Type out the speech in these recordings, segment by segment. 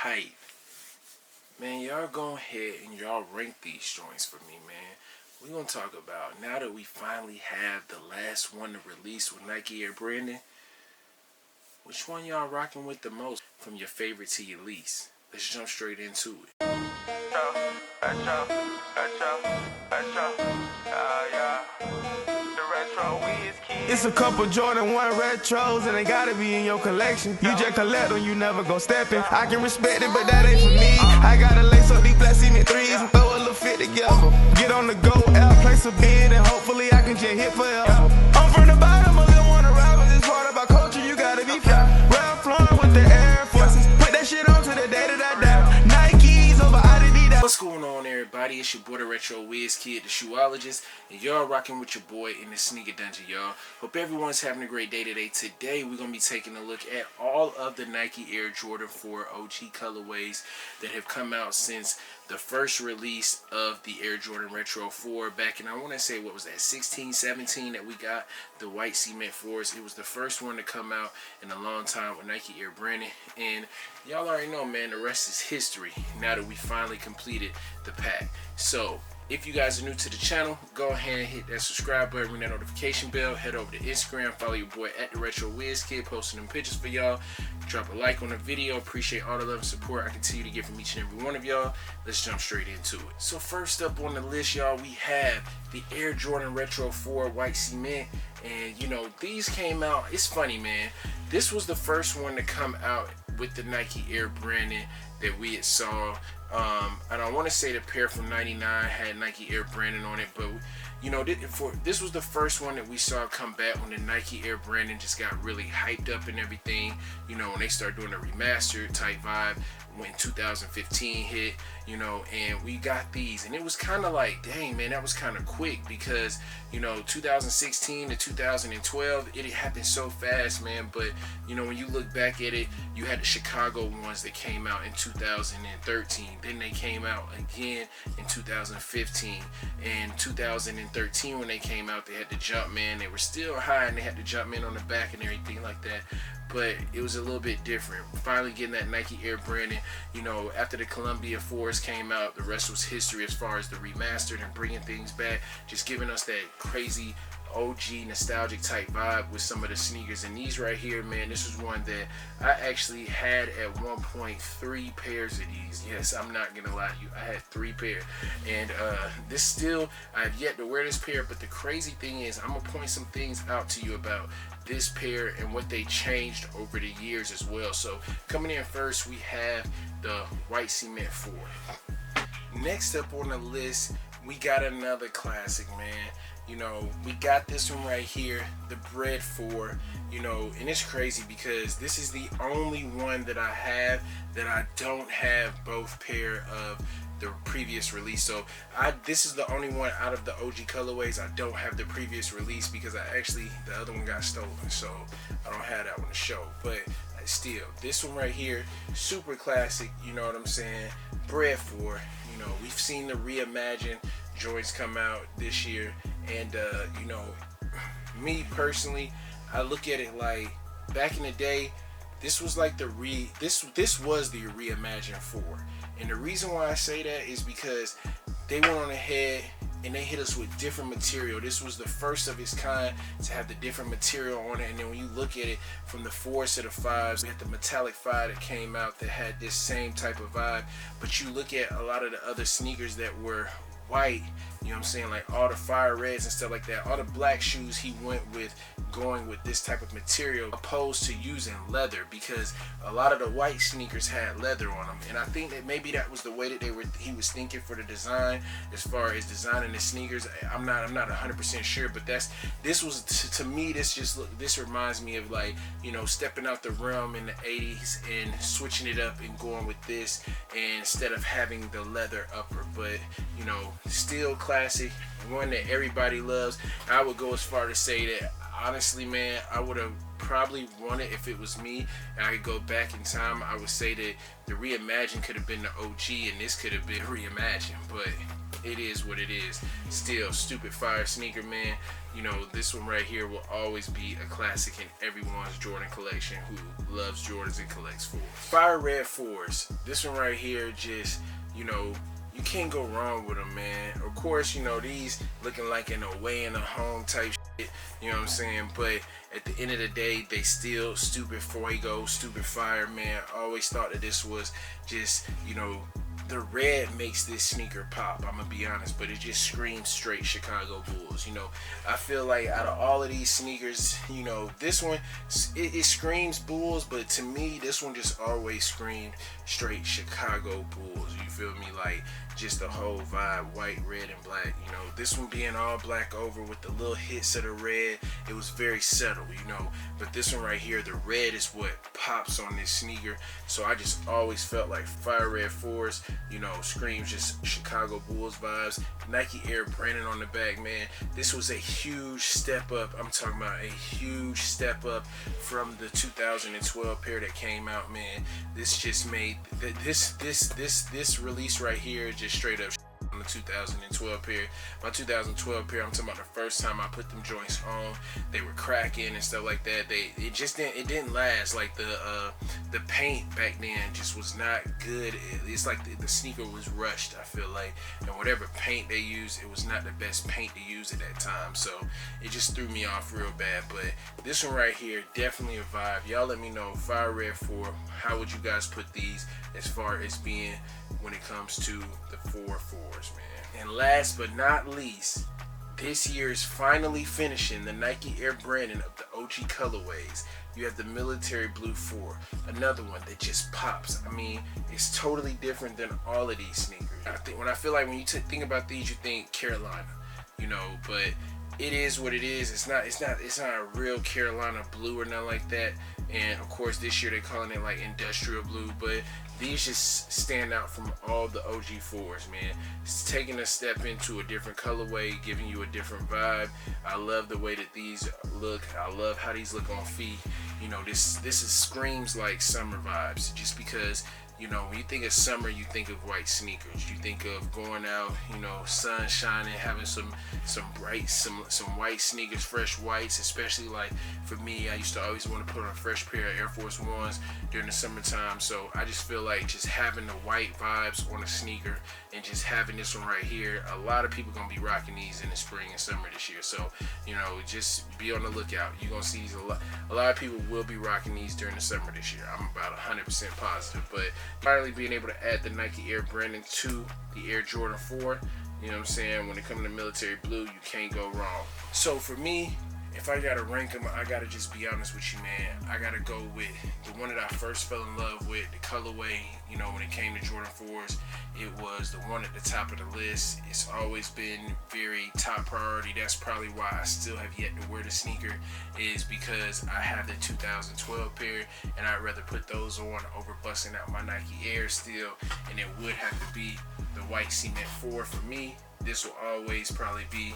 hype. Man, y'all go ahead and y'all rank these joints for me, man. We're going to talk about, now that we finally have the last one to release with Nike Air branding, which one y'all rocking with the most from your favorite to your least? Let's jump straight into it. It's a couple Jordan 1 retros and they gotta be in your collection. You just collect them, you never gon' step in. I can respect it, but that ain't for me. I gotta lace up these black cement threes and throw a little fit together. Get on the go out, place a bid, and hopefully I can just hit forever. I'm from the bottom, a little wanna rap, but this part about culture, you gotta be fly. Ralph Lauren with the Air Forces, put that shit on to the day that I die. Nikes over Adidas. What's going on, everybody? It's your boy DaRetroWizKid, the shoeologist, and y'all rocking with your boy in the sneaker dungeon, y'all. Hope everyone's having a great day today. Today, we're going to be taking a look at all of the Nike Air Jordan 4 OG colorways that have come out since the first release of the Air Jordan Retro 4 back in, I want to say, what was that, 16, 17 that we got the white cement 4s. It was the first one to come out in a long time with Nike Air branding, and y'all already know, man, the rest is history now that we finally completed the pack. So if you guys are new to the channel, go ahead and hit that subscribe button, ring that notification bell, head over to Instagram, follow your boy at DaRetroWizKid, posting them pictures for y'all. Drop a like on the video. Appreciate all the love and support I continue to get from each and every one of y'all. Let's jump straight into it. So first up on the list, y'all, we have the Air Jordan Retro 4 white cement. And you know, these came out, it's funny, man. This was the first one to come out with the Nike Air branding that we had saw. And I want to say the pair from '99 had Nike Air branding on it, but you know, this was the first one that we saw come back when the Nike Air branding just got really hyped up and everything. You know, when they started doing the remastered type vibe when 2015 hit, you know, and we got these, and it was kind of like, dang, man, that was kind of quick, because you know, 2016 to 2012, it happened so fast, man. But you know, when you look back at it, you had the Chicago ones that came out in 2013, then they came out again in 2015, and 2013 when they came out, they had the Jumpman. They were still high and they had the Jumpman on the back and everything like that, but it was a little bit different. Finally getting that Nike Air branding, you know, after the Columbia 4s came out, the rest was history as far as the remastered and bringing things back, just giving us that crazy OG nostalgic type vibe with some of the sneakers. And these right here, man, this was one that I actually had at one point 3 pairs of these. Yes, I'm not gonna lie to you, I had 3 pair, and this still, I have yet to wear this pair. But the crazy thing is, I'm gonna point some things out to you about this pair and what they changed over the years as well. So coming in first, we have the white cement 4. Next up on the list, we got another classic, man. You know, we got this one right here, the Bread 4, you know, and it's crazy because this is the only one that I have that I don't have both pair of the previous release. So this is the only one out of the OG colorways I don't have the previous release, because the other one got stolen, so I don't have that one to show. But still, this one right here, super classic, you know what I'm saying? Bread 4, you know, we've seen the reimagined joints come out this year, and you know, me personally, I look at it like, back in the day, this was like this was the reimagined 4. And the reason why I say that is because they went on ahead and they hit us with different material. This was the first of its kind to have the different material on it. And then when you look at it from the 4s to the 5s, we had the metallic 5 that came out that had this same type of vibe. But you look at a lot of the other sneakers that were white, you know what I'm saying, like all the fire reds and stuff like that, all the black shoes, he went with going with this type of material opposed to using leather, because a lot of the white sneakers had leather on them. And I think that maybe that was the way that he was thinking for the design, as far as designing the sneakers. I'm not 100% sure, but this was to me, this reminds me of, like, you know, stepping out the realm in the 80s and switching it up and going with this, and instead of having the leather upper. But you know, still classic, one that everybody loves. I would go as far to say that honestly, man, I would have probably won it if it was me and I could go back in time. I would say that the Reimagine could have been the OG and this could have been Reimagined, but it is what it is. Still, stupid fire sneaker, man. You know, this one right here will always be a classic in everyone's Jordan collection who loves Jordans and collects 4s. Fire red 4s. This one right here, just, you know, you can't go wrong with them, man. Of course, you know, these looking like an away and a home type shit, you know what I'm saying? But at the end of the day, they still stupid fuego, stupid fire, man. I always thought that this was just, you know, the red makes this sneaker pop, I'm gonna be honest, but it just screams straight Chicago Bulls. You know, I feel like out of all of these sneakers, you know, this one, it screams Bulls, but to me, this one just always screamed straight Chicago Bulls. You feel me? Like, just the whole vibe, white, red, and black. You know, this one being all black over with the little hits of the red, it was very subtle, you know. But this one right here, the red is what pops on this sneaker. So I just always felt like fire red 4s, you know, screams just Chicago Bulls vibes. Nike Air branding on the back, man. This was a huge step up. I'm talking about a huge step up from the 2012 pair that came out, man. This just made this release right here just straight up on the 2012 pair. My 2012 pair, I'm talking about the first time I put them joints on, they were cracking and stuff like that. It didn't last. Like the paint back then just was not good. It's like the sneaker was rushed, I feel like, and whatever paint they used, it was not the best paint to use at that time, so it just threw me off real bad. But this one right here, definitely a vibe. Y'all let me know, fire red 4, how would you guys put these as far as being when it comes to the 4-4s, man. And last but not least, this year is finally finishing the Nike Air branding of the OG colorways. You have the military blue 4, another one that just pops. I mean, it's totally different than all of these sneakers. I feel like when you think about these, you think Carolina, you know, but it is what it is. It's not a real Carolina blue or nothing like that. And of course, this year they're calling it like industrial blue, but these just stand out from all the OG 4s, man. It's taking a step into a different colorway, giving you a different vibe. I love the way that these look. I love how these look on feet. You know, this screams like summer vibes, just because, you know, when you think of summer, you think of white sneakers. You think of going out, you know, sun shining, having some white sneakers, fresh whites. Especially like for me, I used to always want to put on a fresh pair of Air Force Ones during the summertime. So I just feel like just having the white vibes on a sneaker and just having this one right here, a lot of people gonna be rocking these in the spring and summer this year. So, you know, just be on the lookout. You're gonna see these a lot of people will be rocking these during the summer this year. I'm about 100% positive. But finally being able to add the Nike Air branding to the Air Jordan 4, you know what I'm saying? When it comes to military blue, you can't go wrong. So for me, if I gotta rank them, I gotta just be honest with you, man. I gotta go with the one that I first fell in love with, the colorway. You know, when it came to Jordan 4s, it was the one at the top of the list. It's always been very top priority. That's probably why I still have yet to wear the sneaker, is because I have the 2012 pair, and I'd rather put those on over busting out my Nike Air still, and it would have to be the white cement 4 for me. This will always probably be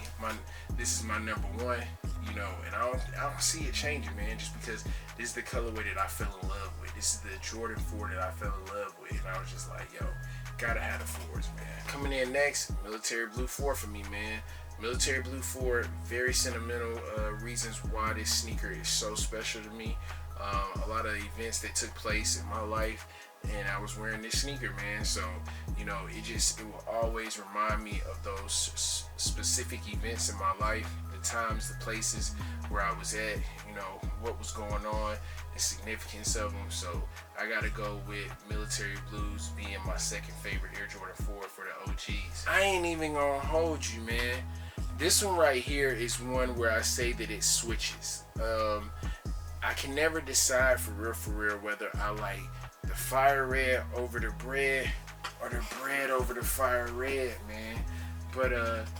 this is my number one, you know, and I don't see it changing, man, just because this is the colorway that I fell in love with. This is the Jordan 4 that I fell in love with, and I was just like, yo, gotta have the 4s, man. Coming in next, military blue 4 for me, man. Military blue 4, very sentimental reasons why this sneaker is so special to me. A lot of events that took place in my life, and I was wearing this sneaker, man. So, you know, it will always remind me of those specific events in my life, the times, the places where I was at, you know, what was going on, the significance of them. So I gotta go with military blues being my second favorite Air Jordan 4 for the OGs. I ain't even gonna hold you, man. This one right here is one where I say that it switches. I can never decide for real whether I like the fire red over the bread or the bread over the fire red, man. But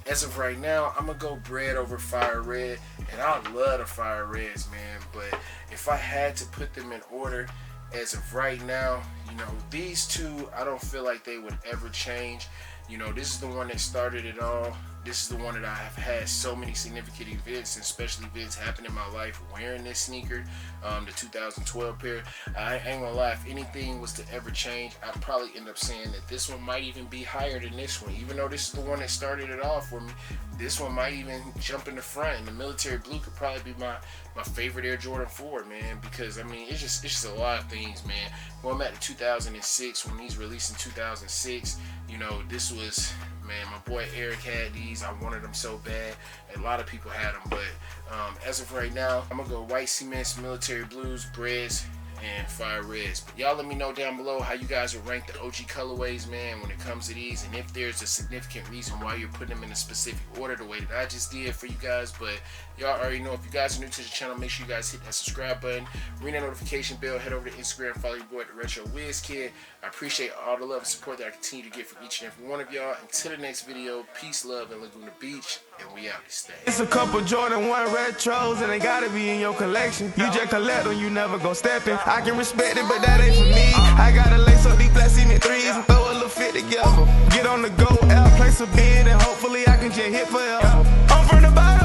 as of right now, I'm gonna go bread over fire red, and I love the fire reds, man. But if I had to put them in order as of right now, you know, these two, I don't feel like they would ever change. You know, this is the one that started it all. this is the one that I have had so many significant events and special events happen in my life wearing this sneaker, the 2012 pair. I ain't gonna lie, if anything was to ever change, I'd probably end up saying that this one might even be higher than this one. Even though this is the one that started it off for me, this one might even jump in the front. And the military blue could probably be my favorite Air Jordan 4, man, because I mean it's just a lot of things, man. Going back to 2006 when these released in 2006, you know, this was, man, my boy Eric had these. I wanted them so bad. A lot of people had them, but as of right now, I'm gonna go white cements, military blues, breads, and fire reds. But y'all let me know down below how you guys would rank the OG colorways, man, when it comes to these, and if there's a significant reason why you're putting them in a specific order the way that I just did for you guys. But y'all already know, if you guys are new to the channel, make sure you guys hit that subscribe button, ring that notification bell, head over to Instagram, follow your boy DaRetroWizKid. I appreciate all the love and support that I continue to get from each and every one of y'all. Until the next video, peace, love, and Laguna Beach, and we out this thing. It's a couple Jordan 1 retros, and they gotta be in your collection. You just collect them, you never go stepping. I can respect it, but that ain't for me. I gotta lace up these black cement threes and throw a little fit together. Get on the go, out, place a bid, and hopefully I can just hit forever. I'm from the bottom.